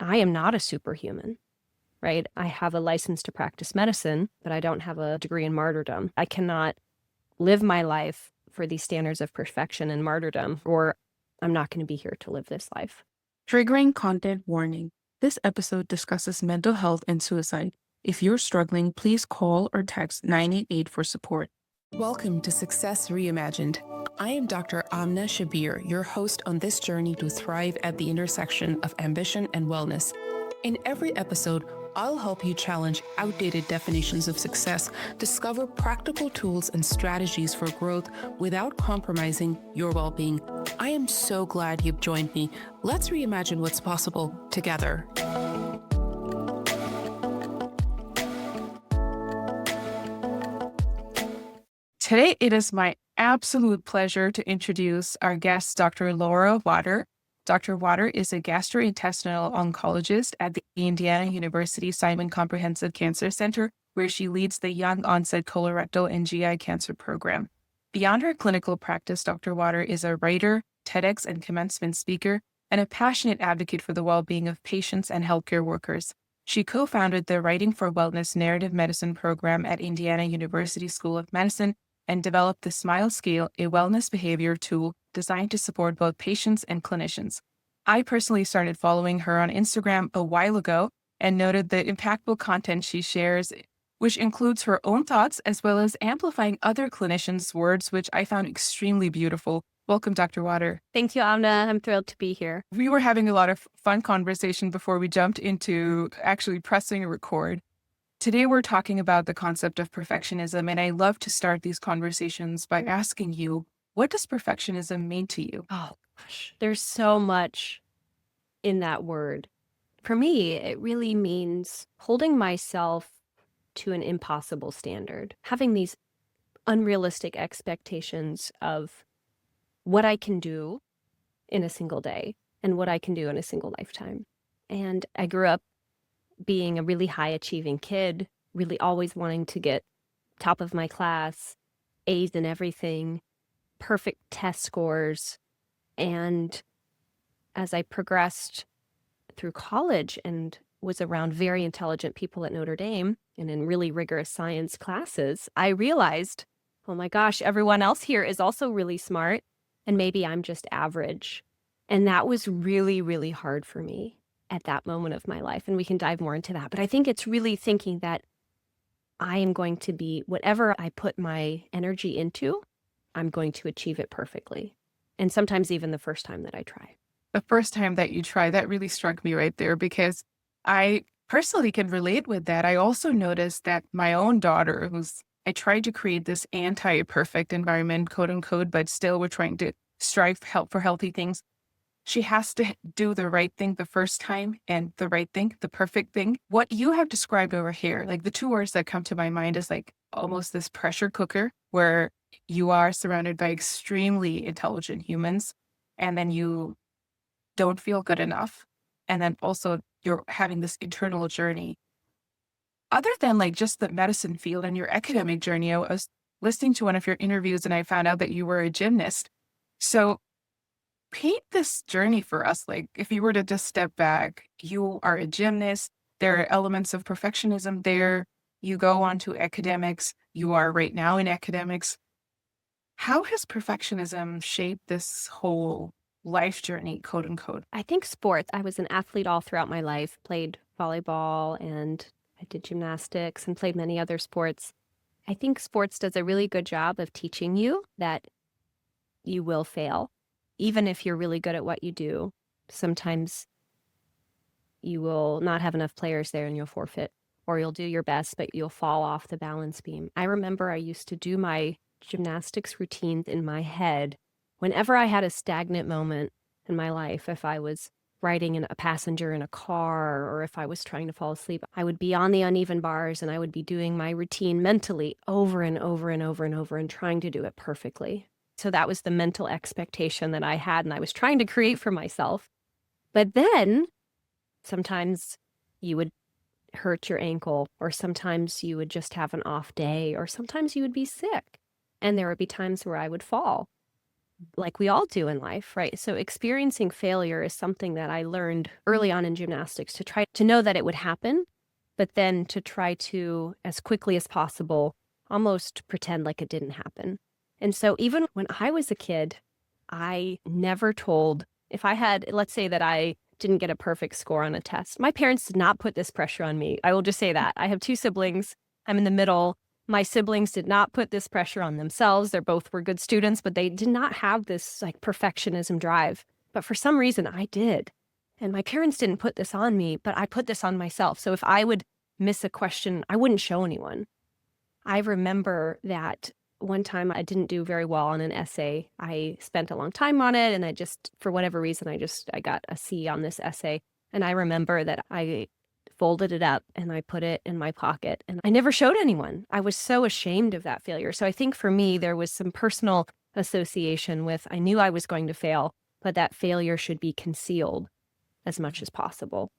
I am not a superhuman, right? I have a license to practice medicine, but I don't have a degree in martyrdom. I cannot live my life for these standards of perfection and martyrdom, or I'm not going to be here to live this life. Triggering content warning. This episode discusses mental health and suicide. If you're struggling, please call or text 988 for support. Welcome to Success Reimagined. I am Dr. Amna Shabbir, your host on this journey to thrive at the intersection of ambition and wellness. In every episode, I'll help you challenge outdated definitions of success, discover practical tools and strategies for growth without compromising your well-being. I am so glad you've joined me. Let's reimagine what's possible together. Today, it is my absolute pleasure to introduce our guest, Dr. Laura Vater. Dr. Vater is a gastrointestinal oncologist at the Indiana University Simon Comprehensive Cancer Center, where she leads the young onset colorectal and GI cancer program. Beyond her clinical practice, Dr. Vater is a writer, TEDx and commencement speaker, and a passionate advocate for the well-being of patients and healthcare workers. She co-founded the Writing for Wellness Narrative Medicine program at Indiana University School of Medicine and developed the SMILE Scale, a wellness behavior tool designed to support both patients and clinicians. I personally started following her on Instagram a while ago and noted the impactful content she shares, which includes her own thoughts as well as amplifying other clinicians' words, which I found extremely beautiful. Welcome, Dr. Vater. Thank you, Amna. I'm thrilled to be here. We were having a lot of fun conversation before we jumped into actually pressing record. Today, we're talking about the concept of perfectionism, and I love to start these conversations by asking you, what does perfectionism mean to you? Oh, gosh. There's so much in that word. For me, it really means holding myself to an impossible standard, having these unrealistic expectations of what I can do in a single day and what I can do in a single lifetime. And I grew up being a really high achieving kid, really always wanting to get top of my class, A's in everything, perfect test scores. And as I progressed through college and was around very intelligent people at Notre Dame and in really rigorous science classes, I realized, oh my gosh, everyone else here is also really smart, and maybe I'm just average. And that was really, really hard for me at that moment of my life. And we can dive more into that. But I think it's really thinking that I am going to be, whatever I put my energy into, I'm going to achieve it perfectly. And sometimes even the first time that I try. The first time that you try, that really struck me right there because I personally can relate with that. I also noticed that my own daughter, I tried to create this anti-perfect environment, quote unquote, but still we're trying to strive for healthy things. She has to do the right thing the first time and the right thing, the perfect thing. What you have described over here, like the two words that come to my mind is like almost this pressure cooker where you are surrounded by extremely intelligent humans and then you don't feel good enough. And then also you're having this internal journey. Other than like just the medicine field and your academic journey, I was listening to one of your interviews and I found out that you were a gymnast. So paint this journey for us. Like if you were to just step back, you are a gymnast. There are elements of perfectionism there. You go on to academics. You are right now in academics. How has perfectionism shaped this whole life journey, quote unquote? I think sports. I was an athlete all throughout my life, played volleyball and I did gymnastics and played many other sports. I think sports does a really good job of teaching you that you will fail. Even if you're really good at what you do, sometimes you will not have enough players there and you'll forfeit, or you'll do your best, but you'll fall off the balance beam. I remember I used to do my gymnastics routines in my head whenever I had a stagnant moment in my life. If I was riding in a passenger in a car or if I was trying to fall asleep, I would be on the uneven bars and I would be doing my routine mentally over and over and over and over and trying to do it perfectly. So that was the mental expectation that I had and I was trying to create for myself. But then sometimes you would hurt your ankle, or sometimes you would just have an off day, or sometimes you would be sick. And there would be times where I would fall. like we all do in life, right? So experiencing failure is something that I learned early on in gymnastics to try to know that it would happen, but then to try to, as quickly as possible, almost pretend like it didn't happen. And so even when I was a kid, I never told, if I had, let's say that I didn't get a perfect score on a test, my parents did not put this pressure on me. I will just say that. I have two siblings. I'm in the middle. My siblings did not put this pressure on themselves. They both were good students, but they did not have this like perfectionism drive. But for some reason, I did. And my parents didn't put this on me, but I put this on myself. So if I would miss a question, I wouldn't show anyone. I remember that one time I didn't do very well on an essay. I spent a long time on it, and I just, for whatever reason, I got a C on this essay. And I remember that I folded it up and I put it in my pocket, and I never showed anyone. I was so ashamed of that failure. So I think for me, there was some personal association with, I knew I was going to fail, but that failure should be concealed as much as possible.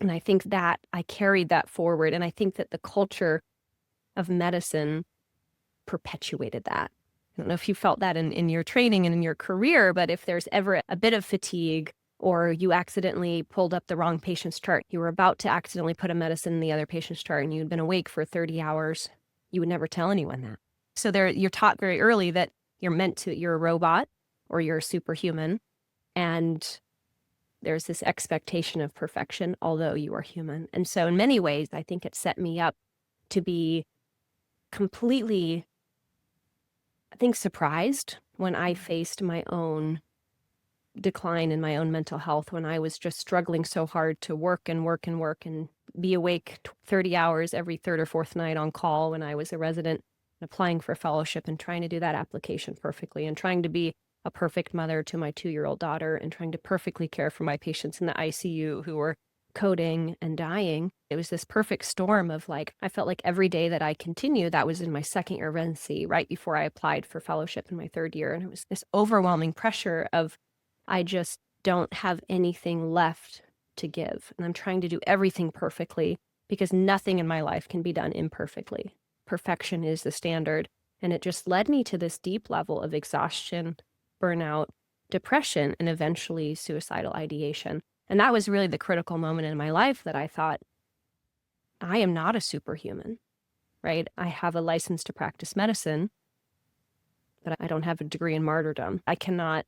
And I think that I carried that forward. And I think that the culture of medicine perpetuated that. I don't know if you felt that in your training and in your career, but if there's ever a bit of fatigue or you accidentally pulled up the wrong patient's chart, you were about to accidentally put a medicine in the other patient's chart and you'd been awake for 30 hours, you would never tell anyone that. So you're taught very early that you're a robot or you're a superhuman, and there's this expectation of perfection, although you are human. And so in many ways, I think it set me up to be completely, I think, surprised when I faced my own decline in my own mental health, when I was just struggling so hard to work and work and work and be awake 30 hours every third or fourth night on call when I was a resident, applying for fellowship and trying to do that application perfectly and trying to be a perfect mother to my 2-year-old daughter and trying to perfectly care for my patients in the ICU who were coding and dying. It was this perfect storm of like, I felt like every day that I continued, that was in my second year of residency, right before I applied for fellowship in my third year. And it was this overwhelming pressure of, I just don't have anything left to give. And I'm trying to do everything perfectly because nothing in my life can be done imperfectly. Perfection is the standard. And it just led me to this deep level of exhaustion, burnout, depression, and eventually suicidal ideation. And that was really the critical moment in my life that I thought, I am not a superhuman, right? I have a license to practice medicine, but I don't have a degree in martyrdom. I cannot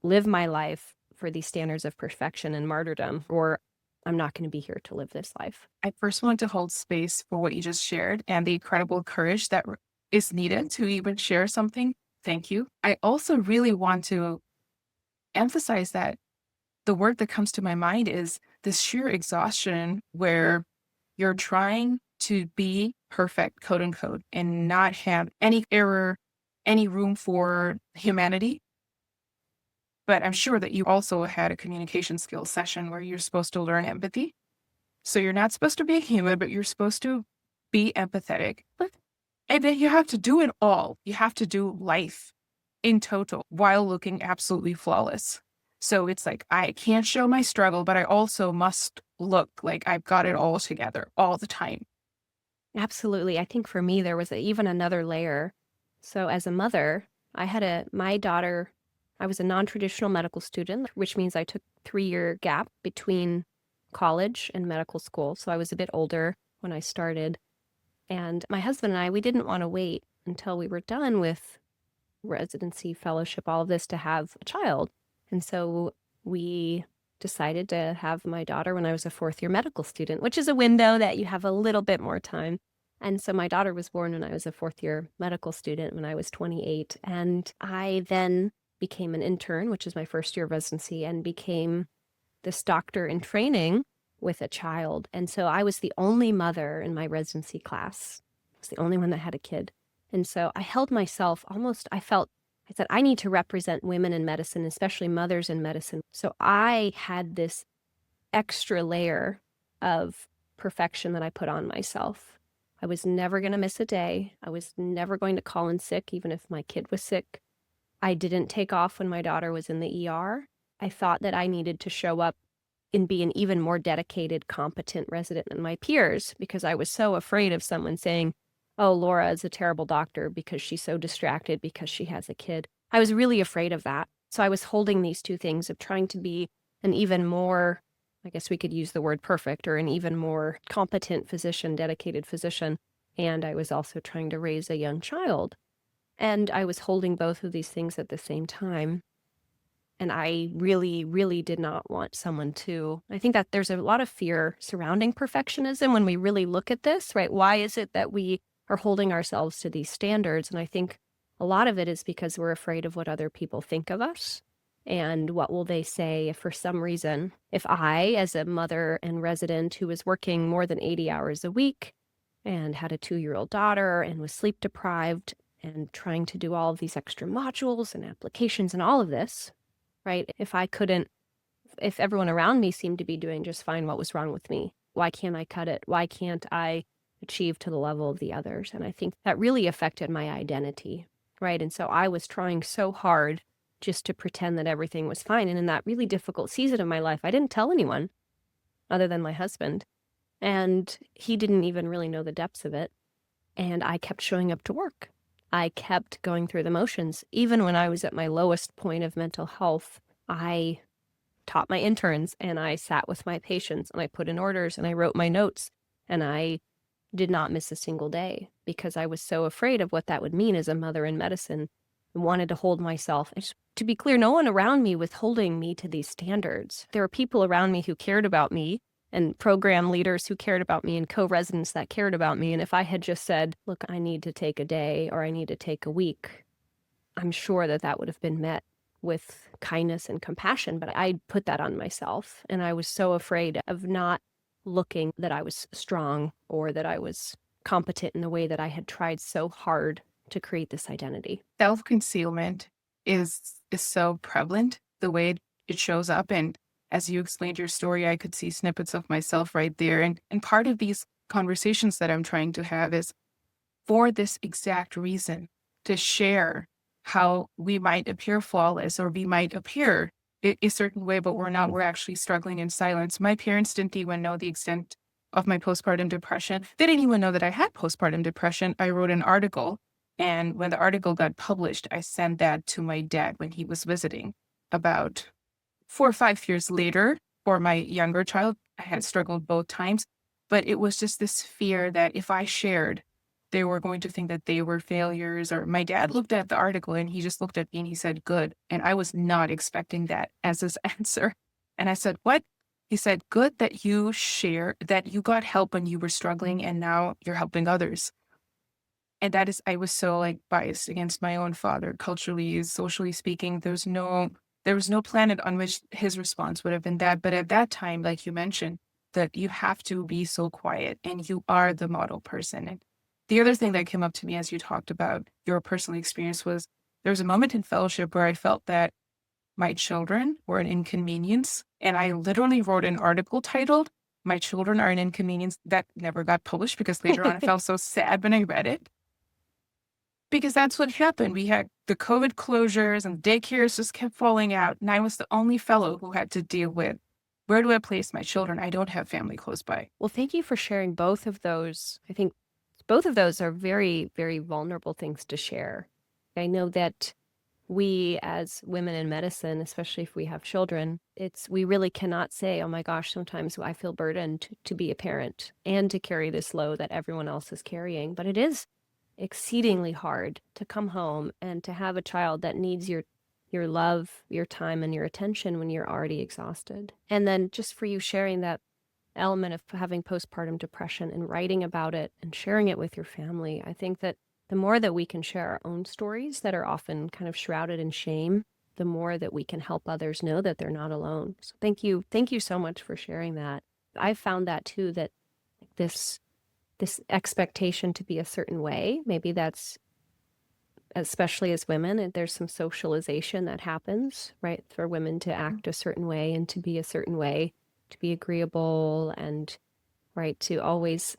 live my life for these standards of perfection and martyrdom, or I'm not going to be here to live this life. I first want to hold space for what you just shared and the incredible courage that is needed to even share something. Thank you. I also really want to emphasize that the word that comes to my mind is this sheer exhaustion where you're trying to be perfect, quote unquote, and not have any error, any room for humanity. But I'm sure that you also had a communication skills session where you're supposed to learn empathy. So you're not supposed to be a human, but you're supposed to be empathetic. And then you have to do it all. You have to do life in total while looking absolutely flawless. So it's like, I can't show my struggle, but I also must look like I've got it all together all the time. Absolutely. I think for me, there was even another layer. So as a mother, my daughter, I was a non-traditional medical student, which means I took 3-year gap between college and medical school. So I was a bit older when I started. And my husband and I, we didn't want to wait until we were done with residency, fellowship, all of this to have a child. And so we decided to have my daughter when I was a 4th-year medical student, which is a window that you have a little bit more time. And so my daughter was born when I was a 4th-year medical student when I was 28. And I then became an intern, which is my first year of residency, and became this doctor in training with a child. And so I was the only mother in my residency class. I was the only one that had a kid. And so I held myself almost, I said, I need to represent women in medicine, especially mothers in medicine. So I had this extra layer of perfection that I put on myself. I was never going to miss a day. I was never going to call in sick, even if my kid was sick. I didn't take off when my daughter was in the ER. I thought that I needed to show up and be an even more dedicated, competent resident than my peers because I was so afraid of someone saying, oh, Laura is a terrible doctor because she's so distracted because she has a kid. I was really afraid of that. So I was holding these two things of trying to be an even more, I guess we could use the word perfect, or an even more competent physician, dedicated physician. And I was also trying to raise a young child. And I was holding both of these things at the same time. And I really, really did not want someone to. I think that there's a lot of fear surrounding perfectionism when we really look at this, right? Why is it that we are holding ourselves to these standards? And I think a lot of it is because we're afraid of what other people think of us. And what will they say if for some reason, if I, as a mother and resident who was working more than 80 hours a week and had a 2-year-old daughter and was sleep deprived and trying to do all of these extra modules and applications and all of this, right? If I couldn't, if everyone around me seemed to be doing just fine, what was wrong with me? Why can't I cut it? Why can't I achieve to the level of the others? And I think that really affected my identity, right? And so I was trying so hard just to pretend that everything was fine. And in that really difficult season of my life, I didn't tell anyone other than my husband. And he didn't even really know the depths of it. And I kept showing up to work. I kept going through the motions. Even when I was at my lowest point of mental health, I taught my interns and I sat with my patients and I put in orders and I wrote my notes and I did not miss a single day because I was so afraid of what that would mean as a mother in medicine and wanted to hold myself. And just to be clear, no one around me was holding me to these standards. There were people around me who cared about me and program leaders who cared about me and co-residents that cared about me. And if I had just said, look, I need to take a day or I need to take a week, I'm sure that that would have been met with kindness and compassion. But I put that on myself. And I was so afraid of not looking that I was strong or that I was competent in the way that I had tried so hard to create this identity. Self-concealment is so prevalent, the way it shows up. And as you explained your story, I could see snippets of myself right there. And part of these conversations that I'm trying to have is for this exact reason, to share how we might appear flawless or we might appear a certain way, but we're not. We're actually struggling in silence. My parents didn't even know the extent of my postpartum depression. They didn't even know that I had postpartum depression. I wrote an article, and when the article got published, I sent that to my dad when he was visiting. About 4 or 5 years later, for my younger child, I had struggled both times, but it was just this fear that if I shared, they were going to think that they were failures. Or my dad looked at the article and he just looked at me and he said, good. And I was not expecting that as his answer. And I said, what? He said, good that you share, that you got help when you were struggling and now you're helping others. And that is, I was so like biased against my own father, culturally, socially speaking. There was no planet on which his response would have been that. But at that time, like you mentioned, that you have to be so quiet and you are the model person. And the other thing that came up to me as you talked about your personal experience was there was a moment in fellowship where I felt that my children were an inconvenience. And I literally wrote an article titled, My Children Are an Inconvenience, that never got published because later on I felt so sad when I read it. Because that's what happened. We had the COVID closures and daycares just kept falling out. And I was the only fellow who had to deal with, where do I place my children? I don't have family close by. Well, thank you for sharing both of those. I think both of those are very, very vulnerable things to share. I know that we as women in medicine, especially if we have children, we really cannot say, oh my gosh, sometimes I feel burdened to be a parent and to carry this load that everyone else is carrying. But it is exceedingly hard to come home and to have a child that needs your love, your time, and your attention when you're already exhausted. And then just for you sharing that element of having postpartum depression and writing about it and sharing it with your family, I think that the more that we can share our own stories that are often kind of shrouded in shame, the more that we can help others know that they're not alone. So thank you. Thank you so much for sharing that. I found that too, that this expectation to be a certain way, maybe that's, especially as women, there's some socialization that happens, right? For women to act a certain way and to be a certain way, to be agreeable and right, to always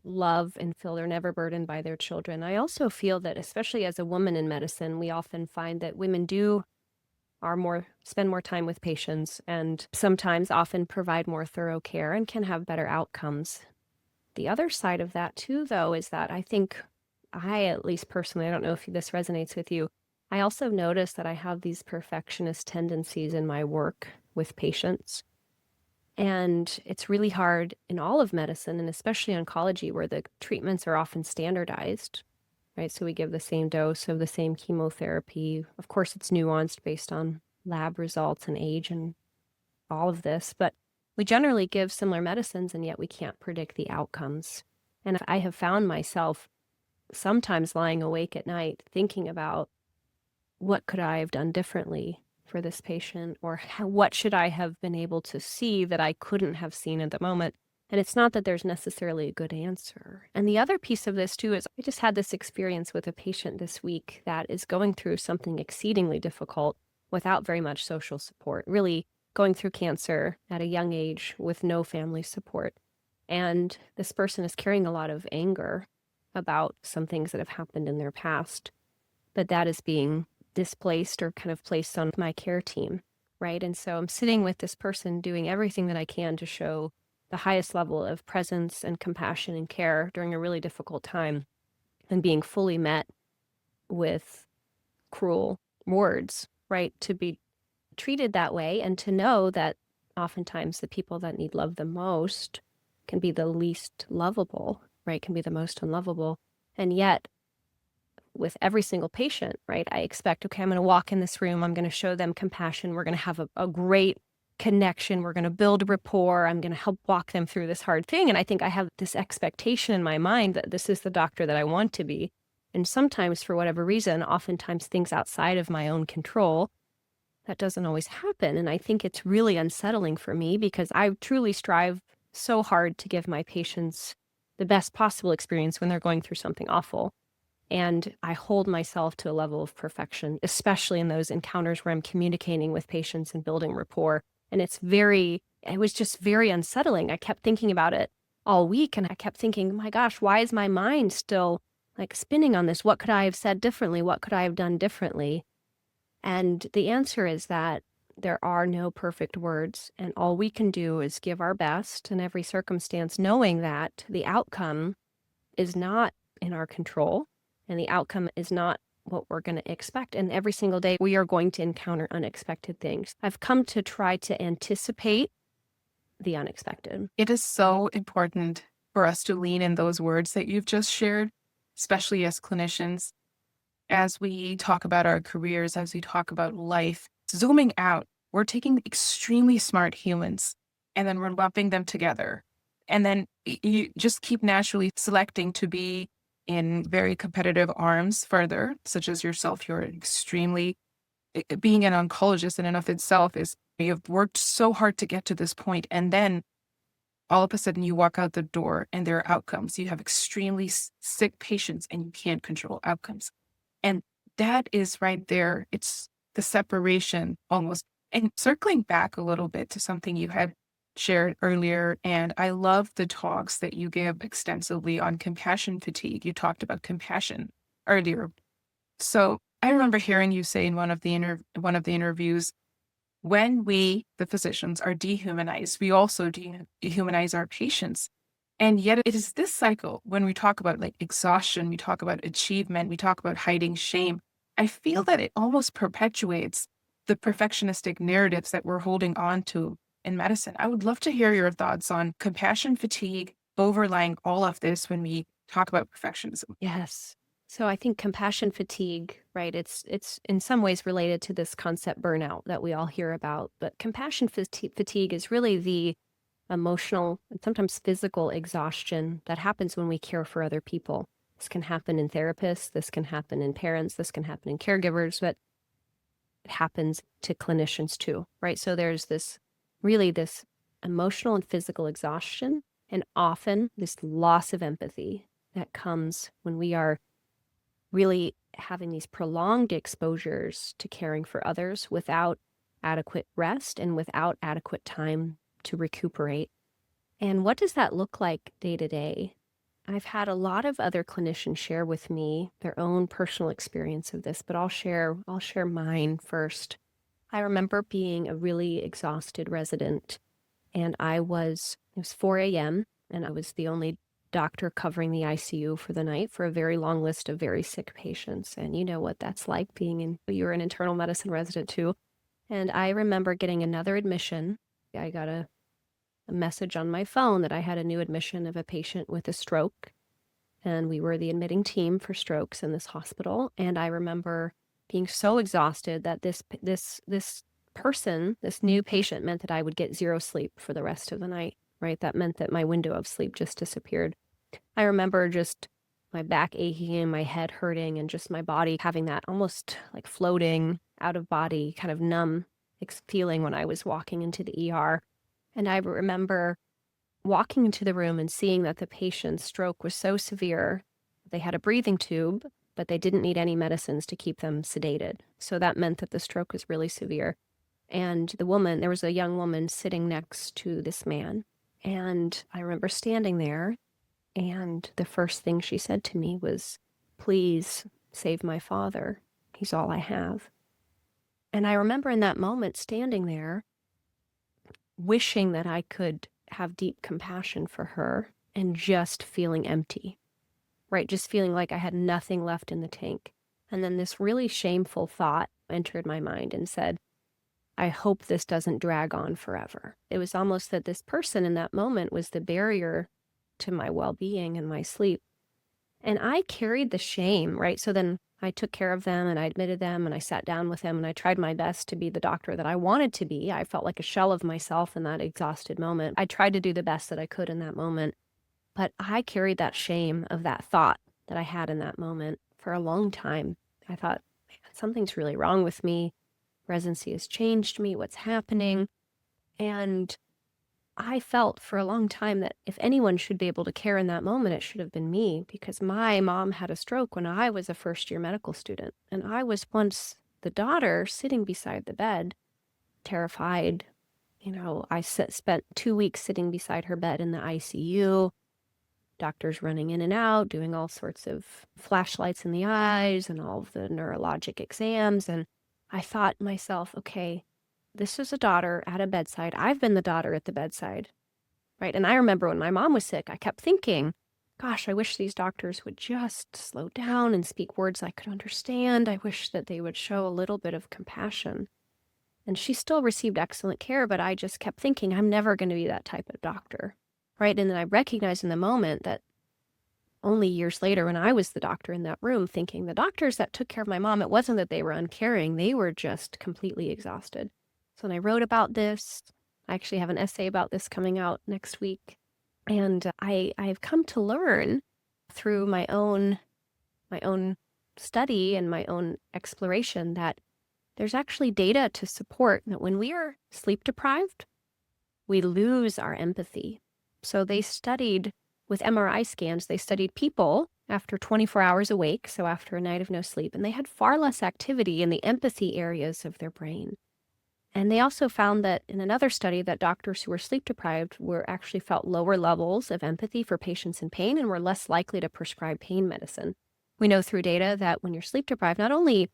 love and feel they're never burdened by their children. I also feel that, especially as a woman in medicine, we often find that women spend more time with patients and sometimes often provide more thorough care and can have better outcomes. The other side of that too, though, is that I think at least personally, I don't know if this resonates with you, I also notice that I have these perfectionist tendencies in my work with patients. And it's really hard in all of medicine, and especially oncology, where the treatments are often standardized, right? So we give the same dose of the same chemotherapy. Of course, it's nuanced based on lab results and age and all of this, but we generally give similar medicines, and yet we can't predict the outcomes. And I have found myself sometimes lying awake at night thinking about what could I have done differently for this patient, or what should I have been able to see that I couldn't have seen at the moment. And it's not that there's necessarily a good answer. And the other piece of this too is I just had this experience with a patient this week that is going through something exceedingly difficult without very much social support, really going through cancer at a young age with no family support. And this person is carrying a lot of anger about some things that have happened in their past, but that is being displaced or kind of placed on my care team, right? And so I'm sitting with this person doing everything that I can to show the highest level of presence and compassion and care during a really difficult time, and being fully met with cruel words, right? To be treated that way, and to know that oftentimes the people that need love the most can be the least lovable, right? Can be the most unlovable. And yet with every single patient, right, I expect, okay, I'm going to walk in this room, I'm going to show them compassion, we're going to have a great connection, we're going to build rapport, I'm going to help walk them through this hard thing. And I think I have this expectation in my mind that this is the doctor that I want to be. And sometimes, for whatever reason, oftentimes things outside of my own control, that doesn't always happen. And I think it's really unsettling for me, because I truly strive so hard to give my patients the best possible experience when they're going through something awful. And I hold myself to a level of perfection, especially in those encounters where I'm communicating with patients and building rapport. And it was just very unsettling. I kept thinking about it all week, and I kept thinking, my gosh, why is my mind still like spinning on this? What could I have said differently? What could I have done differently? And the answer is that there are no perfect words, and all we can do is give our best in every circumstance, knowing that the outcome is not in our control, and the outcome is not what we're going to expect. And every single day, we are going to encounter unexpected things. I've come to try to anticipate the unexpected. It is so important for us to lean in those words that you've just shared, especially as clinicians, as we talk about our careers, as we talk about life. Zooming out, we're taking extremely smart humans and then we're lumping them together. And then you just keep naturally selecting to be in very competitive arms further, such as yourself. You're extremely, being an oncologist in and of itself is, you've worked so hard to get to this point, and then all of a sudden you walk out the door and there are outcomes. You have extremely sick patients and you can't control outcomes. And that is right there. It's the separation almost. And circling back a little bit to something you had shared earlier, and I love the talks that you give extensively on compassion fatigue. You talked about compassion earlier. So I remember hearing you say in one of the interviews, when we, the physicians, are dehumanized, we also dehumanize our patients. And yet it is this cycle when we talk about like exhaustion, we talk about achievement, we talk about hiding shame. I feel that it almost perpetuates the perfectionistic narratives that we're holding on to in medicine. I would love to hear your thoughts on compassion fatigue overlying all of this when we talk about perfectionism. Yes. So I think compassion fatigue, right? It's in some ways related to this concept burnout that we all hear about. But compassion fatigue is really the emotional and sometimes physical exhaustion that happens when we care for other people. This can happen in therapists, this can happen in parents, this can happen in caregivers, but it happens to clinicians too, right? So there's this emotional and physical exhaustion, and often this loss of empathy that comes when we are really having these prolonged exposures to caring for others without adequate rest and without adequate time to recuperate. And what does that look like day to day? I've had a lot of other clinicians share with me their own personal experience of this, but I'll share mine first. I remember being a really exhausted resident, and it was 4 a.m. and I was the only doctor covering the ICU for the night for a very long list of very sick patients. And you know what that's like you're an internal medicine resident too. And I remember getting another admission. I got a message on my phone that I had a new admission of a patient with a stroke. And we were the admitting team for strokes in this hospital. And I remember being so exhausted that this person, this new patient, meant that I would get zero sleep for the rest of the night, right? That meant that my window of sleep just disappeared. I remember just my back aching and my head hurting and just my body having that almost like floating out of body, kind of numb feeling when I was walking into the ER. And I remember walking into the room and seeing that the patient's stroke was so severe, they had a breathing tube, but they didn't need any medicines to keep them sedated. So that meant that the stroke was really severe. And there was a young woman sitting next to this man. And I remember standing there, and the first thing she said to me was, "Please save my father. He's all I have." And I remember in that moment standing there, wishing that I could have deep compassion for her and just feeling empty, right? Just feeling like I had nothing left in the tank. And then this really shameful thought entered my mind and said, I hope this doesn't drag on forever. It was almost that this person in that moment was the barrier to my well-being and my sleep. And I carried the shame, right? So then I took care of them and I admitted them and I sat down with them and I tried my best to be the doctor that I wanted to be. I felt like a shell of myself in that exhausted moment. I tried to do the best that I could in that moment, but I carried that shame of that thought that I had in that moment for a long time. I thought, man, something's really wrong with me. Residency has changed me. What's happening? And I felt for a long time that if anyone should be able to care in that moment, it should have been me, because my mom had a stroke when I was a first-year medical student. And I was once the daughter sitting beside the bed, terrified. I spent 2 weeks sitting beside her bed in the ICU, doctors running in and out, doing all sorts of flashlights in the eyes and all of the neurologic exams. And I thought to myself, okay, this is a daughter at a bedside. I've been the daughter at the bedside, right? And I remember when my mom was sick, I kept thinking, gosh, I wish these doctors would just slow down and speak words I could understand. I wish that they would show a little bit of compassion. And she still received excellent care, but I just kept thinking, I'm never going to be that type of doctor, right? And then I recognized in the moment that only years later, when I was the doctor in that room, thinking the doctors that took care of my mom, it wasn't that they were uncaring, they were just completely exhausted. So when I wrote about this, I actually have an essay about this coming out next week. And I've come to learn through my own study and my own exploration that there's actually data to support that when we are sleep deprived, we lose our empathy. So they studied with MRI scans, they studied people after 24 hours awake, so after a night of no sleep, and they had far less activity in the empathy areas of their brain. And they also found that in another study that doctors who were sleep deprived were actually felt lower levels of empathy for patients in pain and were less likely to prescribe pain medicine. We know through data that when you're sleep deprived, not only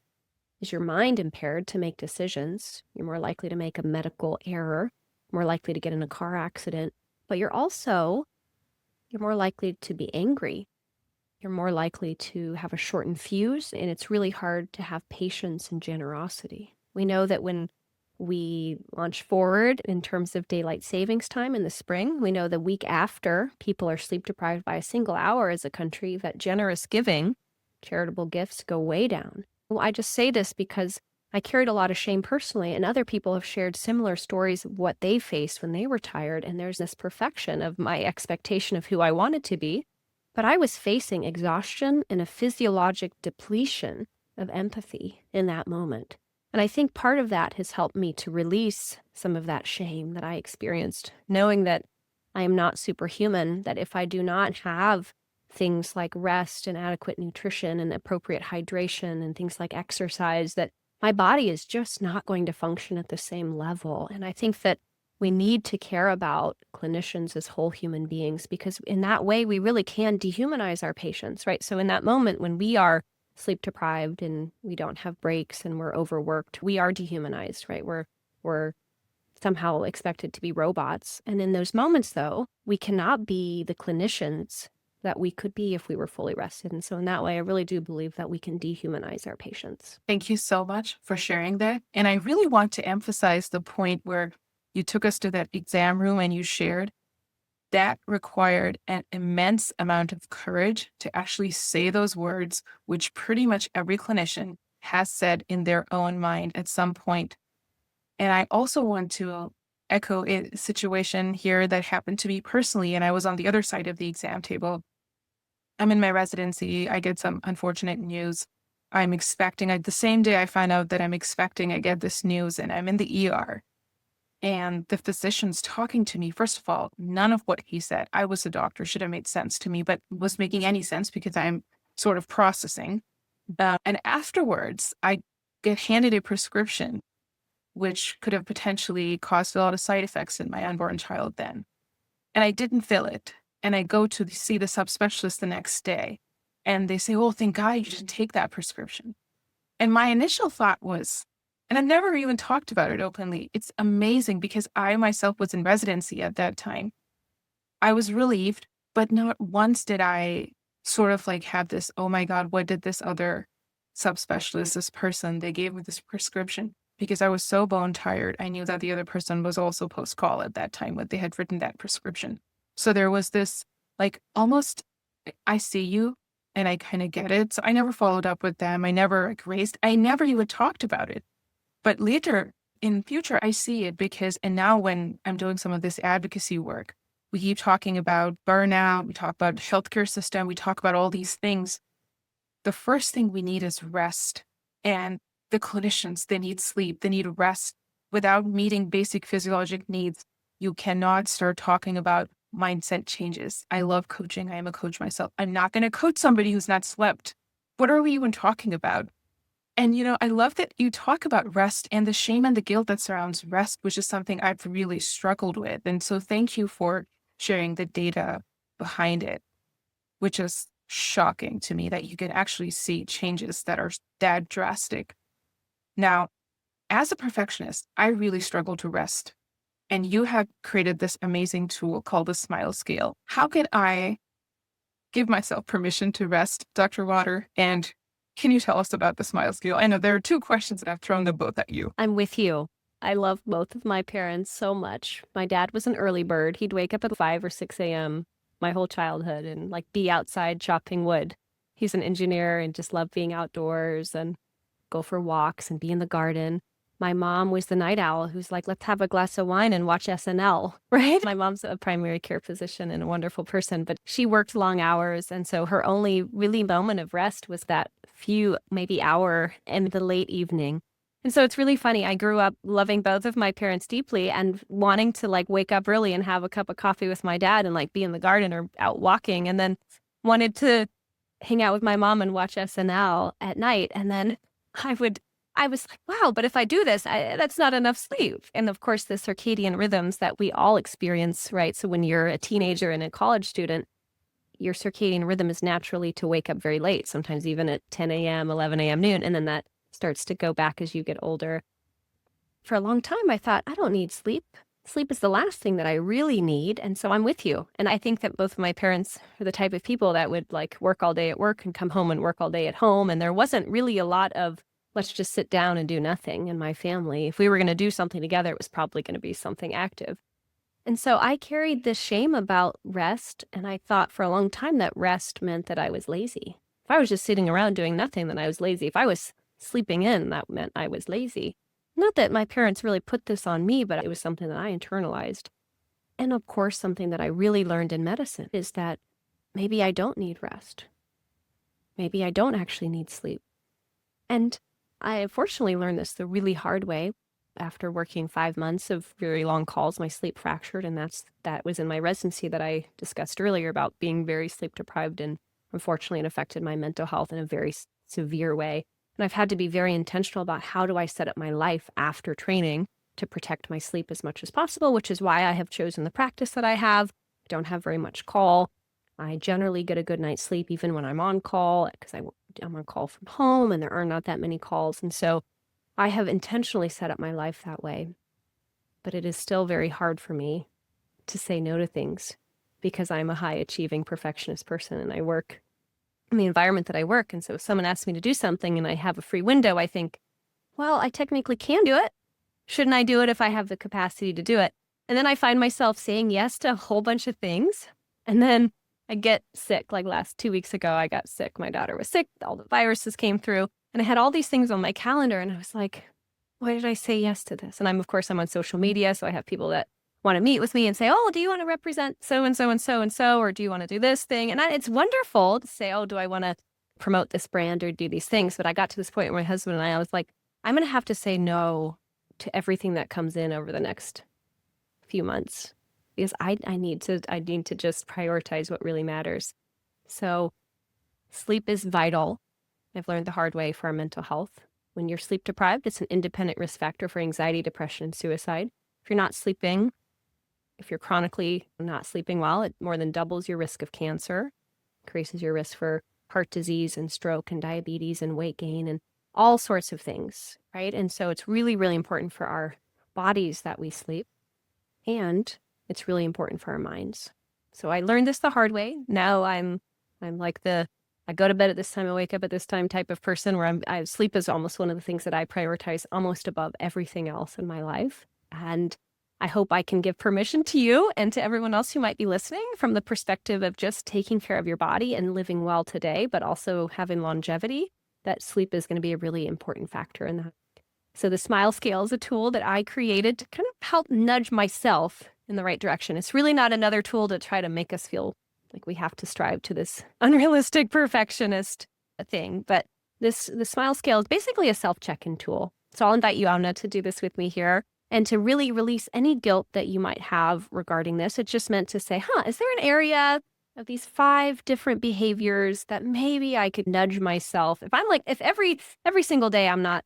is your mind impaired to make decisions, you're more likely to make a medical error, more likely to get in a car accident, but you're more likely to be angry. You're more likely to have a shortened fuse, and it's really hard to have patience and generosity. We know that when we launch forward in terms of daylight savings time in the spring, we know the week after people are sleep deprived by a single hour as a country, that generous giving, charitable gifts go way down. Well, I just say this because I carried a lot of shame personally, and other people have shared similar stories of what they faced when they were tired, and there's this perfection of my expectation of who I wanted to be. But I was facing exhaustion and a physiologic depletion of empathy in that moment. And I think part of that has helped me to release some of that shame that I experienced, knowing that I am not superhuman, that if I do not have things like rest and adequate nutrition and appropriate hydration and things like exercise, that my body is just not going to function at the same level. And I think that we need to care about clinicians as whole human beings, because in that way, we really can dehumanize our patients, right? So in that moment when we are sleep deprived and we don't have breaks and we're overworked, we are dehumanized, right? We're somehow expected to be robots. And in those moments, though, we cannot be the clinicians that we could be if we were fully rested. And so in that way, I really do believe that we can dehumanize our patients. Thank you so much for sharing that. And I really want to emphasize the point where you took us to that exam room and you shared that required an immense amount of courage to actually say those words, which pretty much every clinician has said in their own mind at some point. And I also want to echo a situation here that happened to me personally. And I was on the other side of the exam table. I'm in my residency. I get some unfortunate news. I'm expecting, the same day I find out that I'm expecting, I get this news and I'm in the ER. And the physician's talking to me. First of all, none of what he said, I was a doctor, should have made sense to me, but was making any sense because I'm sort of processing. And afterwards, I get handed a prescription, which could have potentially caused a lot of side effects in my unborn child then. And I didn't fill it. And I go to see the subspecialist the next day. And they say, oh, thank God you didn't take that prescription. And my initial thought was, and I've never even talked about it openly, it's amazing because I myself was in residency at that time. I was relieved, but not once did I sort of like have this, oh my God, what did this other subspecialist, this person, they gave me this prescription because I was so bone tired. I knew that the other person was also post-call at that time when they had written that prescription. So there was this like almost, I see you and I kind of get it. So I never followed up with them. I never like raised, I never even talked about it. But later in future, I see it because, and now when I'm doing some of this advocacy work, we keep talking about burnout, we talk about healthcare system, we talk about all these things. The first thing we need is rest. And the clinicians, they need sleep, they need rest. Without meeting basic physiological needs, you cannot start talking about mindset changes. I love coaching. I am a coach myself. I'm not going to coach somebody who's not slept. What are we even talking about? And, I love that you talk about rest and the shame and the guilt that surrounds rest, which is something I've really struggled with. And so thank you for sharing the data behind it, which is shocking to me that you can actually see changes that are that drastic. Now, as a perfectionist, I really struggle to rest. And you have created this amazing tool called the Smile Scale. How can I give myself permission to rest, Dr. Vater? And can you tell us about the Smile Scale? I know there are two questions that I've thrown them both at you. I'm with you. I love both of my parents so much. My dad was an early bird. He'd wake up at 5 or 6 a.m. my whole childhood and like be outside chopping wood. He's an engineer and just loved being outdoors and go for walks and be in the garden. My mom was the night owl who's like, let's have a glass of wine and watch SNL, right? My mom's a primary care physician and a wonderful person, but she worked long hours. And so her only really moment of rest was that few, maybe hour in the late evening. And so it's really funny. I grew up loving both of my parents deeply and wanting to like wake up early and have a cup of coffee with my dad and like be in the garden or out walking, and then wanted to hang out with my mom and watch SNL at night. And then I was like, wow, but if I do this, that's not enough sleep. And of course, the circadian rhythms that we all experience, right? So when you're a teenager and a college student, your circadian rhythm is naturally to wake up very late, sometimes even at 10 a.m., 11 a.m., noon. And then that starts to go back as you get older. For a long time, I thought, I don't need sleep. Sleep is the last thing that I really need. And so I'm with you. And I think that both of my parents are the type of people that would like work all day at work and come home and work all day at home. And there wasn't really a lot of let's just sit down and do nothing in my family. If we were going to do something together, it was probably going to be something active. And so I carried this shame about rest. And I thought for a long time that rest meant that I was lazy. If I was just sitting around doing nothing, then I was lazy. If I was sleeping in, that meant I was lazy. Not that my parents really put this on me, but it was something that I internalized. And of course, something that I really learned in medicine is that maybe I don't need rest. Maybe I don't actually need sleep. And I unfortunately learned this the really hard way. After working 5 months of very long calls, my sleep fractured, and that was in my residency that I discussed earlier about being very sleep deprived, and unfortunately it affected my mental health in a very severe way. And I've had to be very intentional about how do I set up my life after training to protect my sleep as much as possible, which is why I have chosen the practice that I have. I don't have very much call. I generally get a good night's sleep even when I'm on call because I'm on call from home and there are not that many calls. And so I have intentionally set up my life that way. But it is still very hard for me to say no to things because I'm a high achieving perfectionist person and I work in the environment that I work. And so if someone asks me to do something and I have a free window, I think, well, I technically can do it. Shouldn't I do it if I have the capacity to do it? And then I find myself saying yes to a whole bunch of things. And then I get sick. Like last 2 weeks ago, I got sick. My daughter was sick. All the viruses came through. And I had all these things on my calendar. And I was like, why did I say yes to this? And of course, I'm on social media. So I have people that want to meet with me and say, oh, do you want to represent so and so and so and so? Or do you want to do this thing? And it's wonderful to say, oh, do I want to promote this brand or do these things? But I got to this point where my husband and I was like, I'm going to have to say no to everything that comes in over the next few months because I need to just prioritize what really matters. So sleep is vital. I've learned the hard way for our mental health. When you're sleep deprived, it's an independent risk factor for anxiety, depression, and suicide. If you're not sleeping, if you're chronically not sleeping well, it more than doubles your risk of cancer, increases your risk for heart disease and stroke and diabetes and weight gain and all sorts of things, right? And so it's really, really important for our bodies that we sleep. And it's really important for our minds. So I learned this the hard way. Now I'm like I go to bed at this time, I wake up at this time type of person where sleep is almost one of the things that I prioritize almost above everything else in my life. And I hope I can give permission to you and to everyone else who might be listening from the perspective of just taking care of your body and living well today, but also having longevity, that sleep is going to be a really important factor in that. So the Smile Scale is a tool that I created to kind of help nudge myself in the right direction. It's really not another tool to try to make us feel like we have to strive to this unrealistic perfectionist thing. But the Smile Scale is basically a self-check-in tool. So I'll invite you, Amna, to do this with me here and to really release any guilt that you might have regarding this. It's just meant to say, is there an area of these 5 different behaviors that maybe I could nudge myself? If every single day I'm not,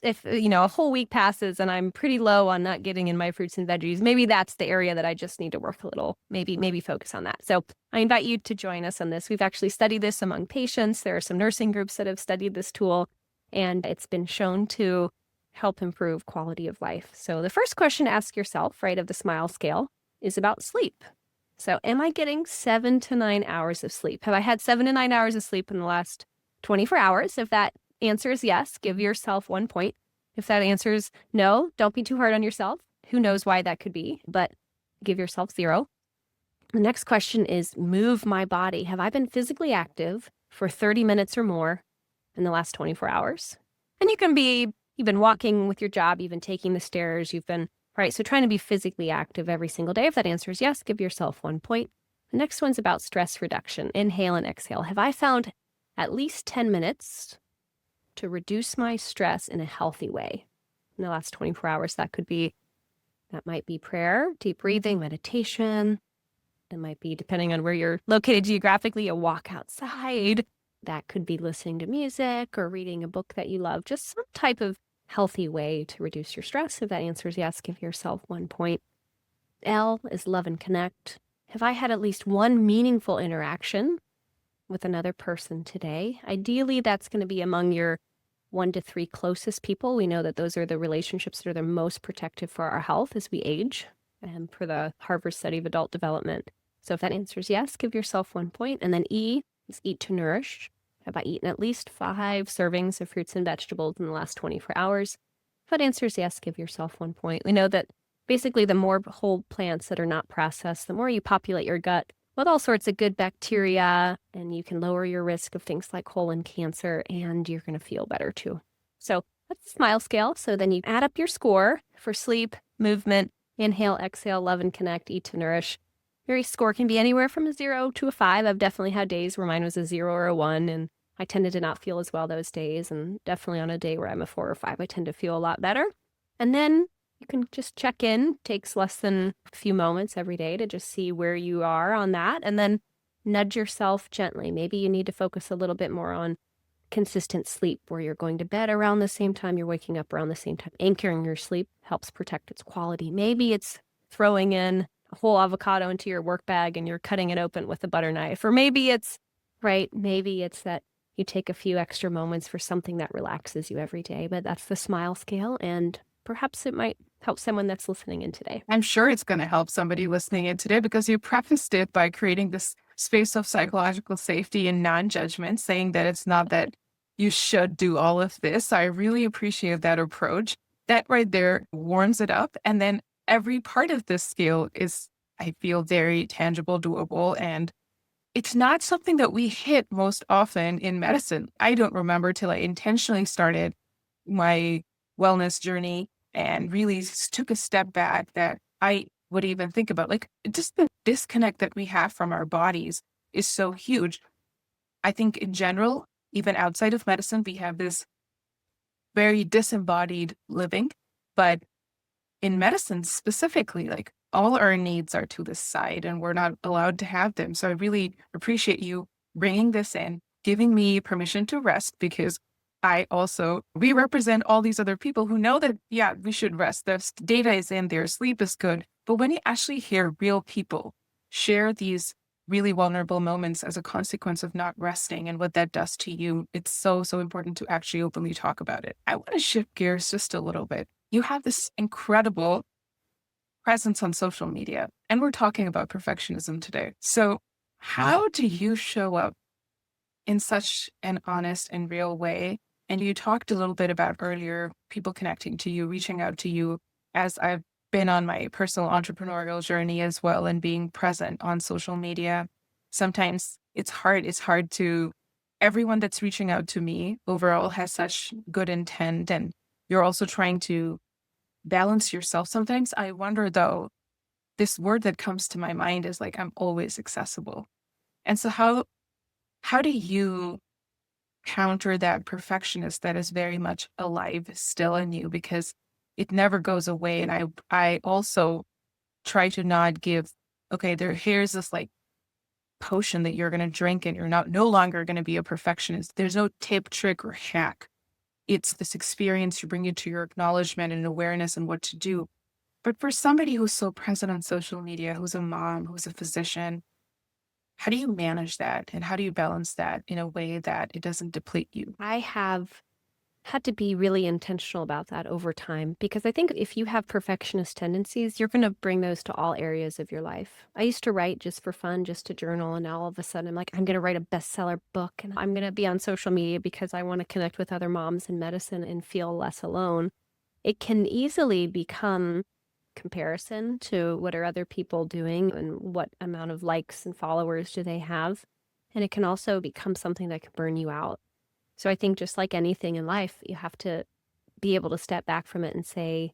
if a whole week passes and I'm pretty low on not getting in my fruits and veggies, maybe that's the area that I just need to work a little, maybe focus on that. So I invite you to join us on this. We've actually studied this among patients. There are some nursing groups that have studied this tool, and it's been shown to help improve quality of life. So the first question to ask yourself, right, of the Smile Scale is about sleep. So am I getting 7 to 9 hours of sleep? Have I had 7 to 9 hours of sleep in the last 24 hours? If that answer is yes, give yourself 1 point. If that answer is no, don't be too hard on yourself. Who knows why that could be, but give yourself 0. The next question is move my body. Have I been physically active for 30 minutes or more in the last 24 hours? And you've been walking with your job, you've been taking the stairs, right? So trying to be physically active every single day. If that answer is yes, give yourself 1 point. The next one's about stress reduction. Inhale and exhale. Have I found at least 10 minutes to reduce my stress in a healthy way in the last 24 hours? That might be prayer, deep breathing, meditation. It might be, depending on where you're located geographically, a walk outside. That could be listening to music or reading a book that you love, just some type of healthy way to reduce your stress. If that answer is yes, give yourself 1 point. L is love and connect. Have I had at least one meaningful interaction with another person today? Ideally, that's going to be among your 1 to 3 closest people. We know that those are the relationships that are the most protective for our health as we age, and for the Harvard study of adult development. So if that answer is yes, give yourself 1 point. And then E is eat to nourish. Have I eaten at least 5 servings of fruits and vegetables in the last 24 hours? If that answer is yes, give yourself 1 point. We know that basically the more whole plants that are not processed, the more you populate your gut with all sorts of good bacteria, and you can lower your risk of things like colon cancer, and you're going to feel better too. So that's the Smile Scale. So then you add up your score for sleep, movement, inhale, exhale, love and connect, eat to nourish. Your score can be anywhere from a 0 to a 5. I've definitely had days where mine was a 0 or a 1, and I tended to not feel as well those days. And definitely on a day where I'm a 4 or 5, I tend to feel a lot better. And then you can just check in. Takes less than a few moments every day to just see where you are on that. And then nudge yourself gently. Maybe you need to focus a little bit more on consistent sleep, where you're going to bed around the same time, you're waking up around the same time. Anchoring your sleep helps protect its quality. Maybe it's throwing in a whole avocado into your work bag and you're cutting it open with a butter knife. Or maybe it's that you take a few extra moments for something that relaxes you every day. But that's the Smile Scale. And perhaps it might help someone that's listening in today. I'm sure it's going to help somebody listening in today because you prefaced it by creating this space of psychological safety and non-judgment, saying that it's not that you should do all of this. I really appreciate that approach. That right there warms it up. And then every part of this skill is, I feel, very tangible, doable, and it's not something that we hit most often in medicine. I don't remember till I intentionally started my wellness journey and really took a step back that I would even think about. Like, just the disconnect that we have from our bodies is so huge. I think in general, even outside of medicine, we have this very disembodied living. But in medicine specifically, like all our needs are to the side and we're not allowed to have them. So I really appreciate you bringing this in, giving me permission to rest because we represent all these other people who know that, yeah, we should rest. The data is in there, sleep is good. But when you actually hear real people share these really vulnerable moments as a consequence of not resting and what that does to you, it's so, so important to actually openly talk about it. I want to shift gears just a little bit. You have this incredible presence on social media, and we're talking about perfectionism today. So, how do you show up in such an honest and real way? And you talked a little bit about earlier people connecting to you, reaching out to you, as I've been on my personal entrepreneurial journey as well and being present on social media. Sometimes it's hard. It's hard to, everyone that's reaching out to me overall has such good intent, and you're also trying to balance yourself. Sometimes I wonder though, this word that comes to my mind is like, I'm always accessible. And so how do you counter that perfectionist that is very much alive still in you? Because it never goes away. And I also try to not give, okay, here's this like potion that you're gonna drink and you're no longer gonna be a perfectionist. There's no tip, trick, or hack. It's this experience you bring into your acknowledgement and awareness and what to do. But for somebody who's so present on social media, who's a mom, who's a physician, how do you manage that? And how do you balance that in a way that it doesn't deplete you? I have had to be really intentional about that over time because I think if you have perfectionist tendencies, you're going to bring those to all areas of your life. I used to write just for fun, just to journal. And now all of a sudden I'm like, I'm going to write a bestseller book and I'm going to be on social media because I want to connect with other moms in medicine and feel less alone. It can easily become comparison to what are other people doing and what amount of likes and followers do they have. And it can also become something that can burn you out. So I think just like anything in life, you have to be able to step back from it and say,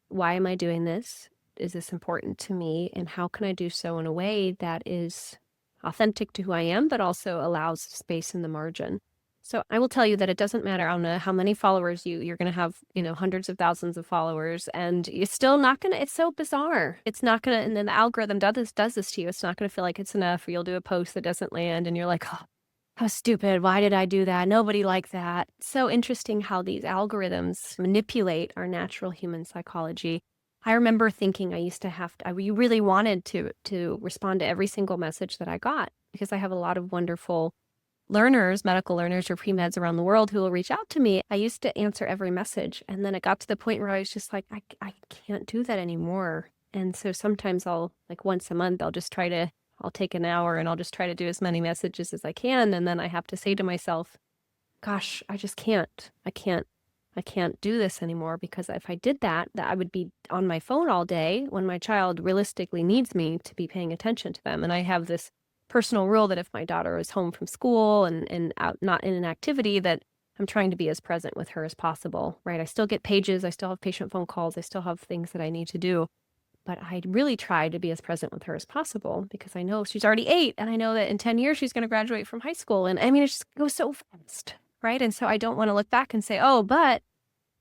why am I doing this? Is this important to me? And how can I do so in a way that is authentic to who I am, but also allows space in the margin? So I will tell you that it doesn't matter, Amna, how many followers you're going to have, hundreds of thousands of followers, and you're still not going to, it's so bizarre. It's not going to, and then the algorithm does this to you. It's not going to feel like it's enough, or you'll do a post that doesn't land and you're like, oh, how stupid. Why did I do that? Nobody liked that. So interesting how these algorithms manipulate our natural human psychology. I remember thinking I used to I really wanted to respond to every single message that I got because I have a lot of wonderful learners, medical learners or pre-meds around the world who will reach out to me. I used to answer every message. And then it got to the point where I was just like, I can't do that anymore. And so sometimes like once a month, I'll take an hour and I'll just try to do as many messages as I can. And then I have to say to myself, gosh, I just can't. I can't do this anymore because if I did that I would be on my phone all day when my child realistically needs me to be paying attention to them. And I have this personal rule that if my daughter is home from school and out, not in an activity, that I'm trying to be as present with her as possible, right? I still get pages, I still have patient phone calls, I still have things that I need to do. But I really try to be as present with her as possible because I know she's already 8 and I know that in 10 years she's going to graduate from high school. And I mean, it just goes so fast, right? And so I don't want to look back and say, oh, but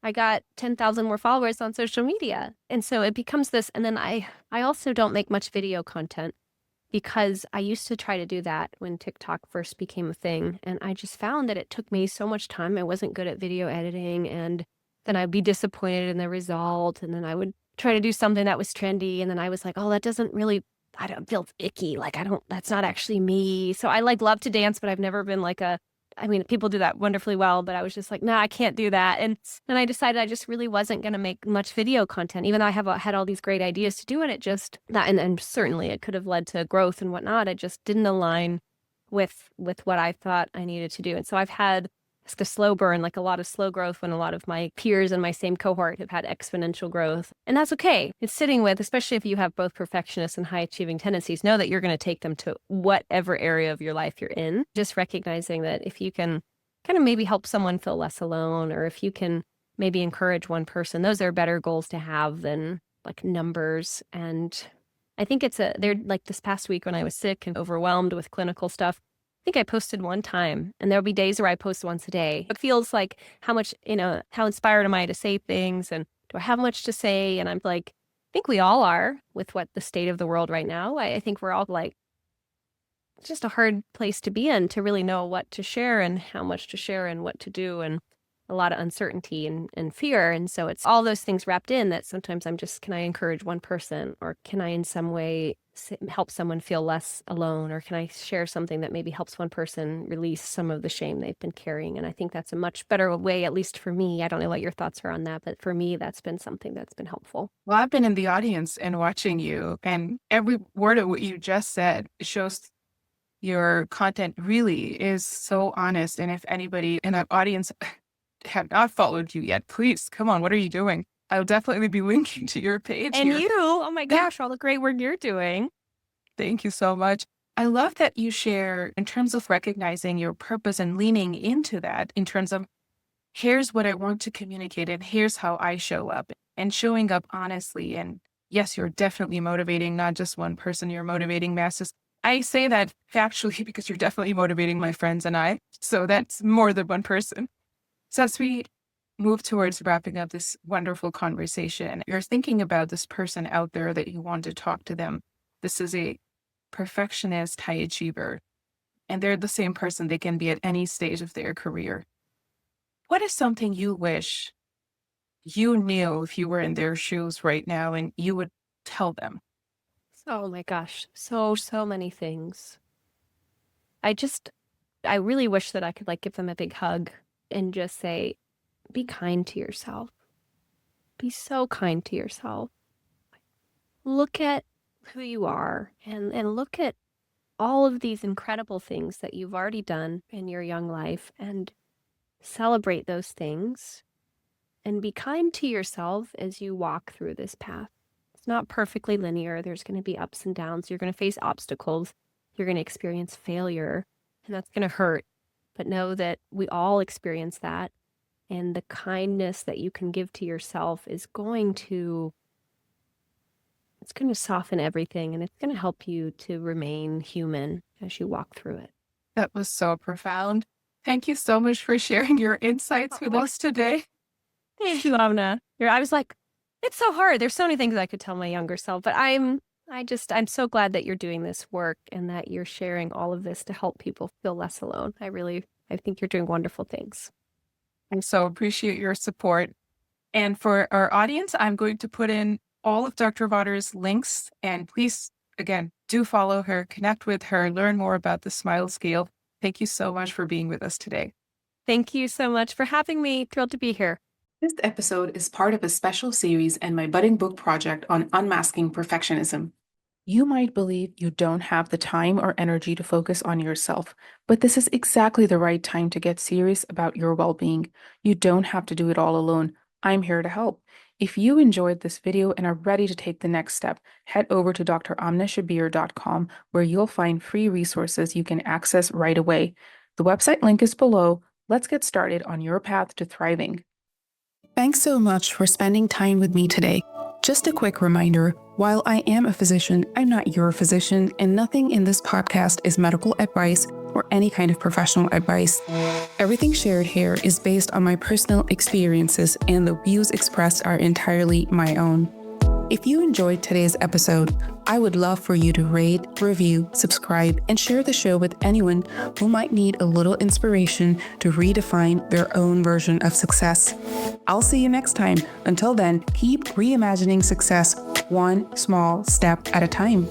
I got 10,000 more followers on social media. And so it becomes this. And then I also don't make much video content because I used to try to do that when TikTok first became a thing. And I just found that it took me so much time. I wasn't good at video editing. And then I'd be disappointed in the result. And then I would try to do something that was trendy. And then I was like, oh, that doesn't really, I don't feel icky. Like, that's not actually me. So I love to dance, but I've never been like a I mean, people do that wonderfully well, but I was just like, no, I can't do that. And then I decided I just really wasn't going to make much video content, even though I had all these great ideas to do it. It just that, and certainly it could have led to growth and whatnot. It just didn't align with what I thought I needed to do. And so I've had the slow burn, like a lot of slow growth when a lot of my peers in my same cohort have had exponential growth. And that's okay. It's sitting with, especially if you have both perfectionist and high achieving tendencies, know that you're going to take them to whatever area of your life you're in. Just recognizing that if you can kind of maybe help someone feel less alone, or if you can maybe encourage one person, those are better goals to have than like numbers. And I think they're like this past week when I was sick and overwhelmed with clinical stuff, I think I posted one time, and there'll be days where I post once a day. It feels like how much, how inspired am I to say things, and do I have much to say? And I'm like, I think we all are with what the state of the world right now. I think we're all like, it's just a hard place to be in to really know what to share and how much to share and what to do, and a lot of uncertainty and fear. And so it's all those things wrapped in that sometimes I'm just, can I encourage one person, or can I in some way help someone feel less alone, or can I share something that maybe helps one person release some of the shame they've been carrying? And I think that's a much better way, at least for me. I don't know what your thoughts are on that, but for me, that's been something that's been helpful. Well, I've been in the audience and watching you, and every word of what you just said shows your content really is so honest. And if anybody in our audience have not followed you yet, please come on. What are you doing? I'll definitely be linking to your page And here. you, oh my gosh, all the great work you're doing. Thank you so much. I love that you share in terms of recognizing your purpose and leaning into that in terms of here's what I want to communicate and here's how I show up, and showing up honestly. And yes, you're definitely motivating not just one person, you're motivating masses. I say that factually because you're definitely motivating my friends and I. So that's more than one person. So as we move towards wrapping up this wonderful conversation, you're thinking about this person out there that you want to talk to them. This is a perfectionist high achiever, and they're the same person they can be at any stage of their career. What is something you wish you knew if you were in their shoes right now and you would tell them? Oh my gosh, so many things. I really wish that I could like give them a big hug and just say, be kind to yourself. Be so kind to yourself. Look at who you are, and look at all of these incredible things that you've already done in your young life, and celebrate those things, and be kind to yourself as you walk through this path. It's not perfectly linear. There's going to be ups and downs. You're going to face obstacles. You're going to experience failure, and that's going to hurt. But know that we all experience that. And the kindness that you can give to yourself is it's going to soften everything, and it's going to help you to remain human as you walk through it. That was so profound. Thank you so much for sharing your insights with us today. Thank you, Amna. I was like, it's so hard. There's so many things I could tell my younger self, but I'm so glad that you're doing this work and that you're sharing all of this to help people feel less alone. I think you're doing wonderful things. I so appreciate your support. And for our audience, I'm going to put in all of Dr. Vater's links, and please, again, do follow her, connect with her, learn more about the SMILE scale. Thank you so much for being with us today. Thank you so much for having me. Thrilled to be here. This episode is part of a special series and my budding book project on unmasking perfectionism. You might believe you don't have the time or energy to focus on yourself, but this is exactly the right time to get serious about your well-being. You don't have to do it all alone. I'm here to help. If you enjoyed this video and are ready to take the next step, head over to dramnashabbir.com, where you'll find free resources you can access right away. The website link is below. Let's get started on your path to thriving. Thanks so much for spending time with me today. Just a quick reminder, while I am a physician, I'm not your physician, and nothing in this podcast is medical advice or any kind of professional advice. Everything shared here is based on my personal experiences, and the views expressed are entirely my own. If you enjoyed today's episode, I would love for you to rate, review, subscribe, and share the show with anyone who might need a little inspiration to redefine their own version of success. I'll see you next time. Until then, keep reimagining success one small step at a time.